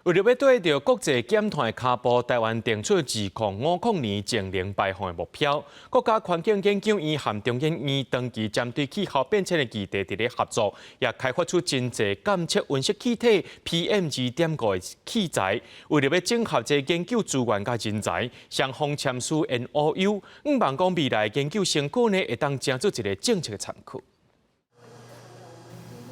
为了要对着国际减碳的脚步，台湾定出2050年净零排放的目标。国家环境研究院和中研院长期针对气候变迁的议题伫咧合作，也开发出真侪监测温室气体 PM2.5的器材。为了要整合这研究资源甲人才，双方签署 NOU， 希望讲未来研究成果呢会当成做一个政策的参考。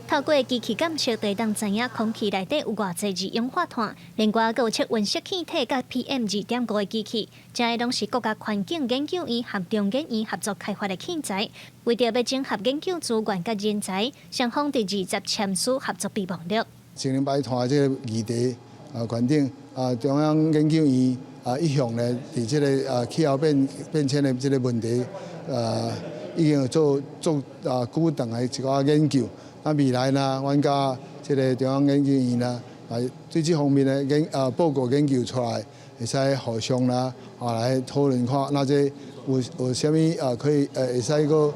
透过机器监测，就当知影空气内底有偌济二氧化碳，另外还有测温室气体甲 PM2.5的机器，这些拢是国家环境研究院和中研院合作开发的器材。为着要整合研究资源甲人才，双方伫20签署合作备忘录。净零排碳这个议题环境中央研究院一向呢，伫这个气候变迁的这个问题已经做久长的一个研究。 那未来呢，阮甲这个中央研究院呢，对这方面的报告研究出来，会使互相啦来讨论看，那这有啥物可以会使个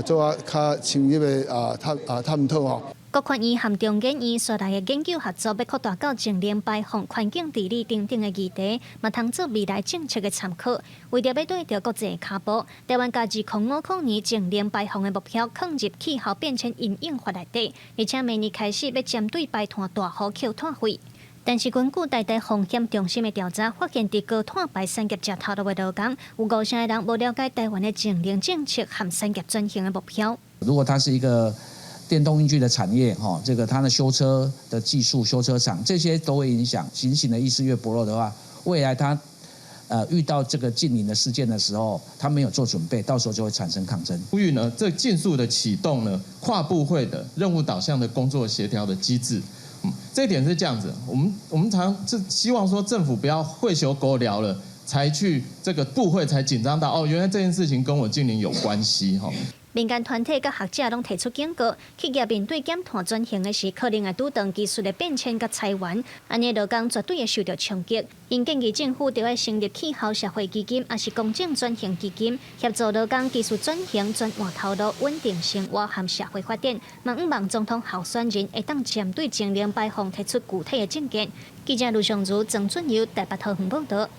做较深入的探讨吼。 国科院和中研院所来的研究合作，要扩大到净零排放、环境治理等等的议题，嘛通做未来政策的参考。为着要对着国际脚步，台湾加2050年净零排放的目标，放入气候变迁因应法内底，而且明年开始要针对排碳大户扣碳费。但是根据台大风险中心的调查，发现伫高碳排产业吃头路的劳工，有50%的人无了解台湾的净零政策和产业转型的目标。如果它是一个 电动运具的产业，这个它的修车的技术、修车厂这些都会影响。行刑的意识越薄弱的话，未来它遇到这个近邻的事件的时候，它没有做准备，到时候就会产生抗争。呼吁呢，这尽速的启动呢跨部会的任务导向的工作协调的机制。这一点是这样子，我们常希望说政府不要会修狗聊了，才去这个部会才紧张到哦，原来这件事情跟我近邻有关系哈。 民间团体甲学者拢提出警告，企业面对减碳转型的时，可能会拄到技术的变迁甲裁员，安尼劳工绝对会受到冲击。因建议政府就要成立气候社会基金，也是公正转型基金，协助劳工技术转型、转换头路、稳定生活和社会发展。嘛，希望总统候选人会当针对净零排放提出具体的政见。记者卢尚如、郑俊佑台北桃园报道。